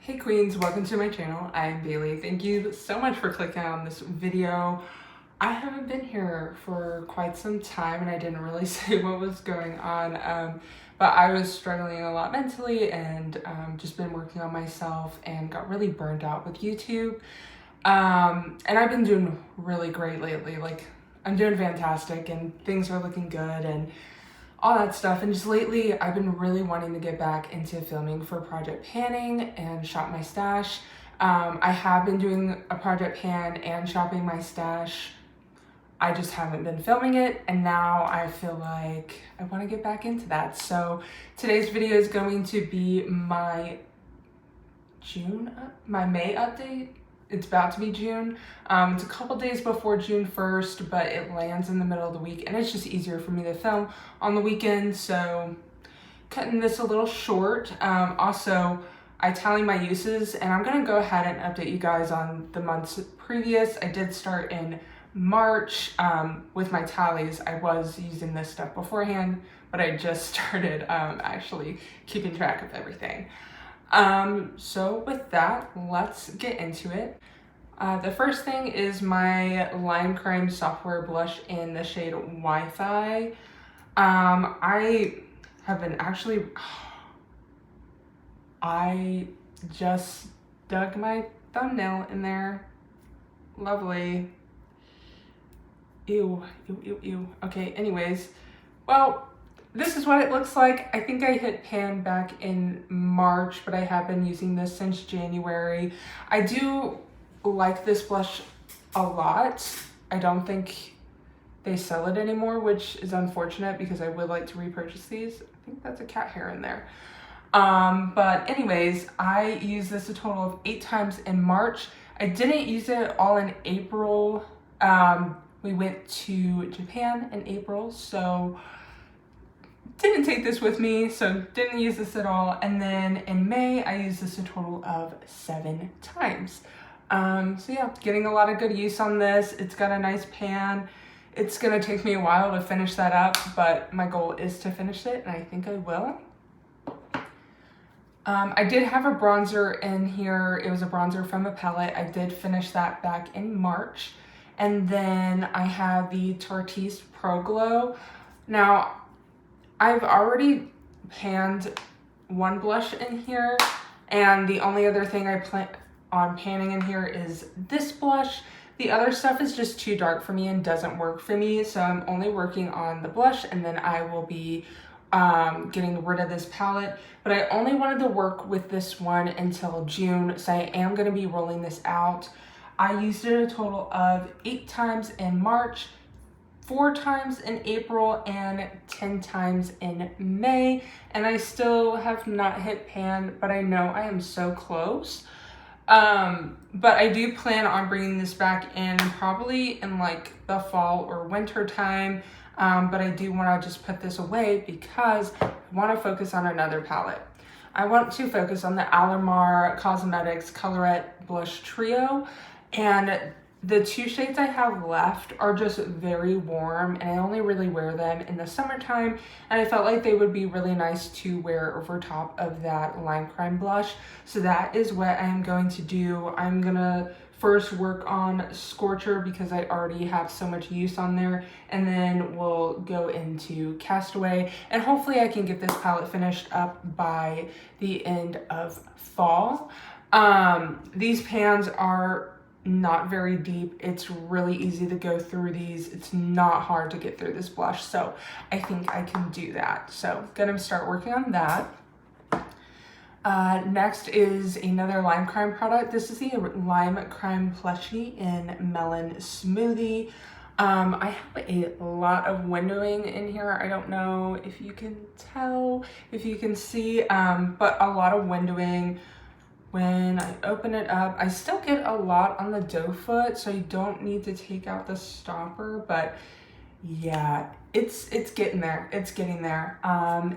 Hey Queens, welcome to my channel. I'm Bailey. Thank you so much for clicking on this video. I haven't been here for quite some time and I didn't really say what was going on, but I was struggling a lot mentally and just been working on myself and got really burned out with YouTube. And I've been doing really great lately. Like, I'm doing fantastic and things are looking good and all that stuff. And just lately, I've been really wanting to get back into filming for Project Panning and Shop My Stash. I have been doing a Project Pan and shopping my stash. I just haven't been filming it, and now I feel like I want to get back into that. So today's video is going to be my May update. It's about to be June. It's a couple days before June 1st, but it lands in the middle of the week, and it's just easier for me to film on the weekend, so cutting this a little short. Also, I tally my uses, and I'm gonna go ahead and update you guys on the months previous. I did start in March with my tallies. I was using this stuff beforehand, but I just started actually keeping track of everything. So with that, let's get into it. The first thing is my Lime Crime Software Blush in the shade Wi-Fi. I have been I just dug my thumbnail in there. Lovely. Ew, ew, ew, ew. Okay, anyways. Well, this is what it looks like. I think I hit pan back in March, but I have been using this since January. I do like this blush a lot. I don't think they sell it anymore, which is unfortunate because I would like to repurchase these. I think that's a cat hair in there. But anyways, I used this a total of 8 times in March. I didn't use it all in April. We went to Japan in April, so didn't take this with me, so didn't use this at all. And then in May, I used this a total of 7 times. So yeah, getting a lot of good use on this. It's got a nice pan. It's gonna take me a while to finish that up, but my goal is to finish it, and I think I will. I did have a bronzer in here. It was a bronzer from a palette. I did finish that back in March. And then I have the Tarteist Pro Glow. Now, I've already panned one blush in here, and the only other thing I plan on panning in here is this blush. The other stuff is just too dark for me and doesn't work for me, so I'm only working on the blush, and then I will be getting rid of this palette. But I only wanted to work with this one until June, so I am going to be rolling this out. I used it a total of 8 times in March, 4 times in April, and 10 times in May, and I still have not hit pan, but I know I am so close. But I do plan on bringing this back in probably in like the fall or winter time, but I do want to just put this away because I want to focus on another palette. I want to focus on the Alamar Cosmetics Colorette Blush Trio, and the 2 shades I have left are just very warm, and I only really wear them in the summertime, and I felt like they would be really nice to wear over top of that Lime Crime blush. So that is what I'm going to do. I'm gonna first work on Scorcher because I already have so much use on there, and then we'll go into Castaway, and hopefully I can get this palette finished up by the end of fall. These pans are not very deep. It's really easy to go through these. It's not hard to get through this blush, so I think I can do that. So gonna start working on that. Next is another Lime Crime product. This is the Lime Crime Plushie in Melon Smoothie. I have a lot of windowing in here. I don't know if you can tell, if you can see, but a lot of windowing. When I open it up, I still get a lot on the doe foot, so you don't need to take out the stopper, but yeah, it's getting there. It's getting there.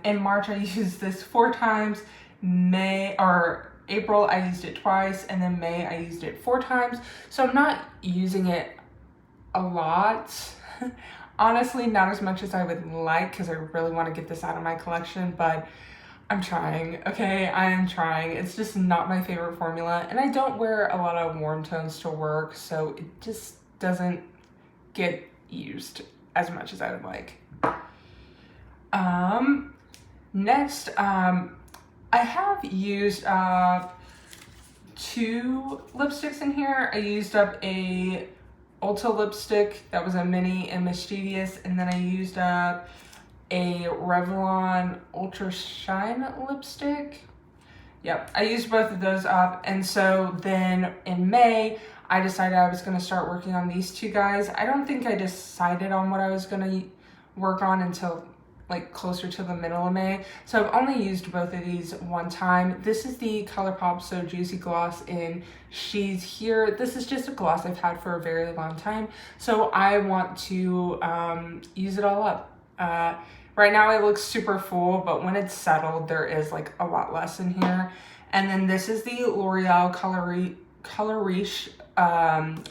In March, I used this 4 times. April, I used it twice, and then May, I used it 4 times. So I'm not using it a lot. Honestly, not as much as I would like, because I really want to get this out of my collection, but I'm trying, okay? I am trying. It's just not my favorite formula, and I don't wear a lot of warm tones to work, so it just doesn't get used as much as I would like. Next, I have used 2 lipsticks in here. I used up a Ulta lipstick that was a mini and mischievous, and then I used up a Revlon Ultra Shine lipstick. Yep, I used both of those up, and so then in May, I decided I was going to start working on these 2 guys. I don't think I decided on what I was going to work on until like closer to the middle of May. So I've only used both of these one time. This is the ColourPop So Juicy Gloss in She's Here. This is just a gloss I've had for a very long time, so I want to use it all up. Right now it looks super full, but when it's settled, there is like a lot less in here. And then this is the L'Oreal Color Riche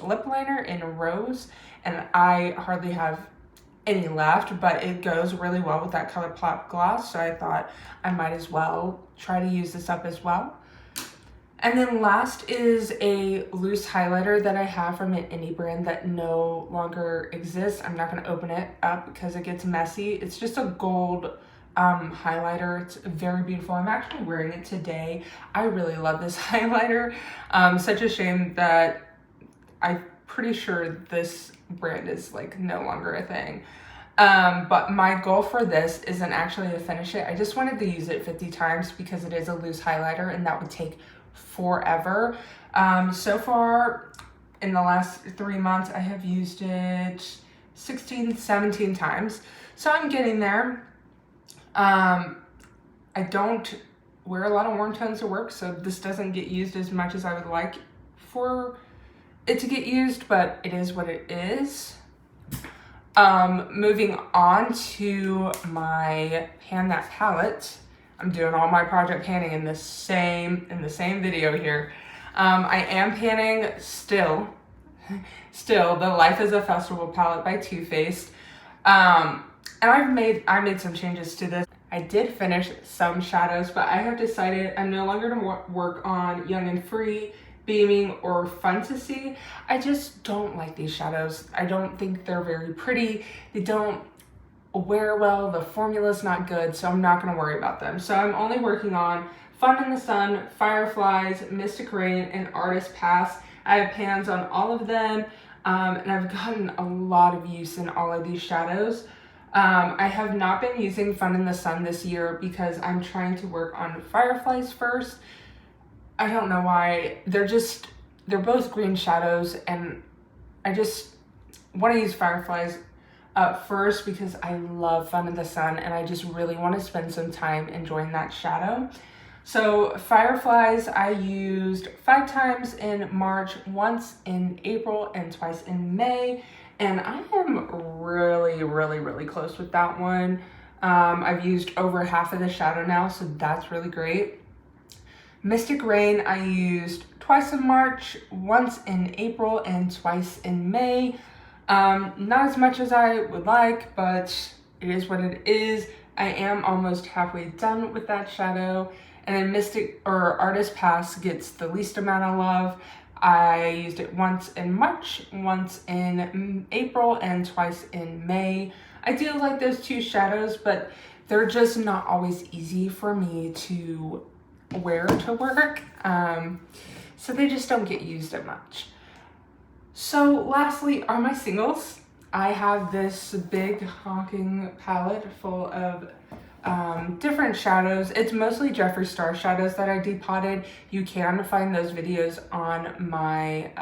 lip liner in Rose, and I hardly have any left, but it goes really well with that ColourPop gloss, so I thought I might as well try to use this up as well. And then last is a loose highlighter that I have from an indie brand that no longer exists. I'm not going to open it up because it gets messy. It's just a gold highlighter. It's very beautiful. I'm actually wearing it today. I really love this highlighter. Such a shame that I'm pretty sure this brand is like no longer a thing. But my goal for this isn't actually to finish it. I just wanted to use it 50 times because it is a loose highlighter and that would take forever. So far in the last 3 months, I have used it 16, 17 times. So I'm getting there. I don't wear a lot of warm tones to work, so this doesn't get used as much as I would like for it to get used, but it is what it is. Moving on to my Pan That palette. I'm doing all my project panning in the same video here. I am panning still the Life is a Festival palette by Too Faced. And I made some changes to this. I did finish some shadows, but I have decided I'm no longer gonna work on Young and Free, Beaming, or Fun to See. I just don't like these shadows. I don't think they're very pretty. They don't wear well. The formula's not good, so I'm not gonna worry about them. So I'm only working on Fun in the Sun, Fireflies, Mystic Rain, and Artist Pass. I have pans on all of them, and I've gotten a lot of use in all of these shadows. I have not been using Fun in the Sun this year because I'm trying to work on Fireflies first. I don't know why. They're both green shadows, and I just want to use Fireflies first because I love Fun in the Sun and I just really want to spend some time enjoying that shadow. So Fireflies I used 5 times in March, once in April, and twice in May. And I am really close with that one. I've used over half of the shadow now, so that's really great. Mystic Rain I used twice in March, once in April, and twice in May. Not as much as I would like, but it is what it is. I am almost halfway done with that shadow. And then Artist Pass gets the least amount of love. I used it once in March, once in April, and twice in May. I do like those 2 shadows, but they're just not always easy for me to wear to work. So they just don't get used as much. So lastly are my singles. I have this big honking palette full of different shadows. It's mostly Jeffree Star shadows that I depotted. You can find those videos on my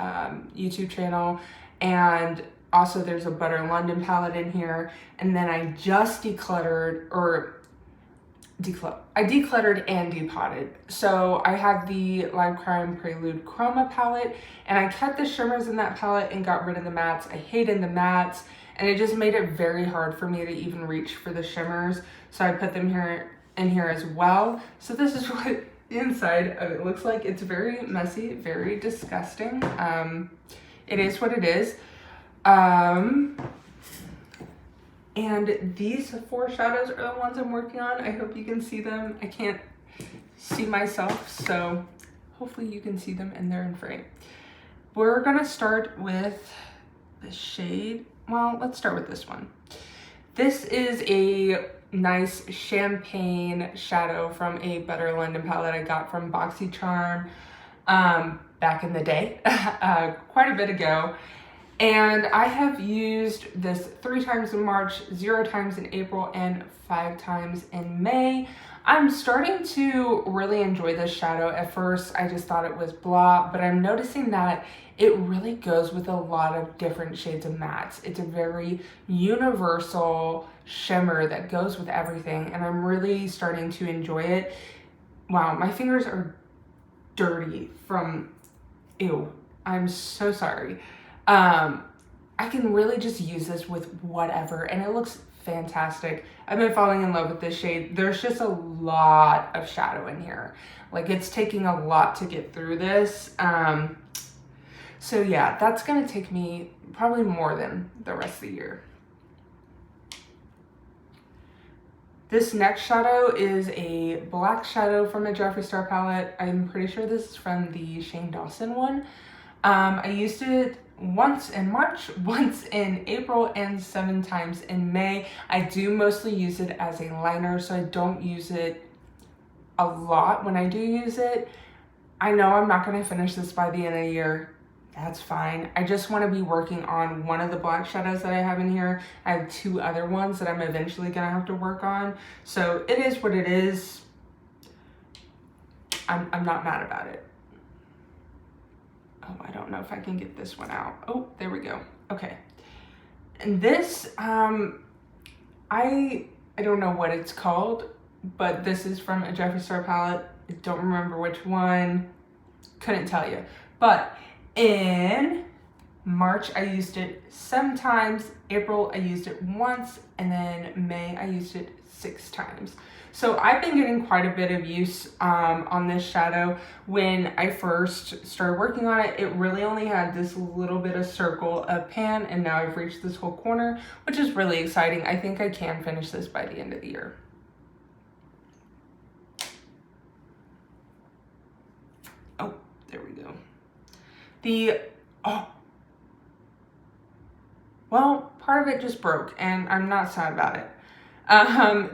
YouTube channel, and also there's a Butter London palette in here. And then I just decluttered and depotted. So I have the Lime Crime Prelude Chroma palette, and I cut the shimmers in that palette and got rid of the mattes. I hated the mattes, and it just made it very hard for me to even reach for the shimmers. So I put them in here as well. So this is what the inside of it looks like. It's very messy, very disgusting. It is what it is. And these 4 shadows are the ones I'm working on. I hope you can see them. I can't see myself, so hopefully you can see them and they're in frame. We're gonna start with the shade. Well, let's start with this one. This is a nice champagne shadow from a Better London palette I got from BoxyCharm back in the day, quite a bit ago. And I have used this 3 times in March, 0 times in April, and 5 times in May. I'm starting to really enjoy this shadow. At first, I just thought it was blah, but I'm noticing that it really goes with a lot of different shades of mattes. It's a very universal shimmer that goes with everything, and I'm really starting to enjoy it. Wow, my fingers are dirty from, ew, I'm so sorry. I can really just use this with whatever, and it looks fantastic. I've been falling in love with this shade. There's just a lot of shadow in here. Like, it's taking a lot to get through this. So yeah, that's gonna take me probably more than the rest of the year. This next shadow is a black shadow from a Jeffree Star palette. I'm pretty sure this is from the Shane Dawson one. I used it once in March, once in April, and 7 times in May. I do mostly use it as a liner, so I don't use it a lot. When I do use it, I know I'm not going to finish this by the end of the year. That's fine. I just want to be working on one of the black shadows that I have in here. I have 2 other ones that I'm eventually going to have to work on. So it is what it is. I'm not mad about it. Oh, I don't know if I can get this one out. Oh, there we go. Okay. And this, I don't know what it's called, but this is from a Jeffree Star palette. I don't remember which one. Couldn't tell you. But in March, I used it 7 times. April, I used it once. And then May, I used it 6 times. So I've been getting quite a bit of use on this shadow. When I first started working on it, it really only had this little bit of circle of pan, and now I've reached this whole corner, which is really exciting. I think I can finish this by the end of the year. Oh, there we go. Well, part of it just broke, and I'm not sad about it.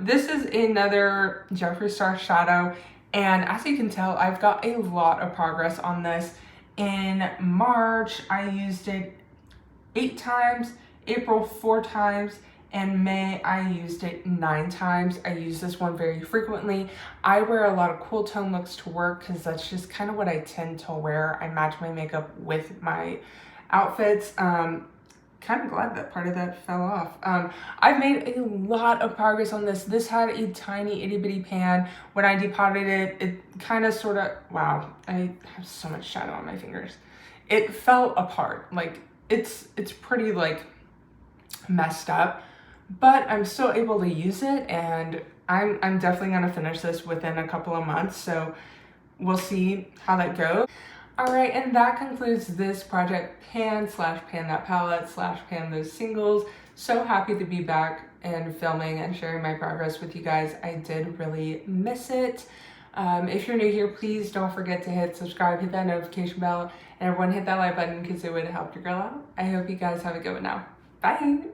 This is another Jeffree Star shadow, and as you can tell, I've got a lot of progress on this. In March, I used it 8 times, April 4 times, and May, I used it 9 times. I use this one very frequently. I wear a lot of cool tone looks to work because that's just kind of what I tend to wear. I match my makeup with my outfits. Kind of glad that part of that fell off. I've made a lot of progress on this. This had a tiny itty bitty pan. When I depotted it, it kind of sort of, wow, I have so much shadow on my fingers. It fell apart. Like, it's pretty like messed up, but I'm still able to use it, and I'm definitely gonna finish this within a couple of months. So we'll see how that goes. All right, and that concludes this project, pan that palette pan those singles. So happy to be back and filming and sharing my progress with you guys. I did really miss it. If you're new here, please don't forget to hit subscribe, hit that notification bell, and everyone hit that like button because it would help your girl out. I hope you guys have a good one now. Bye.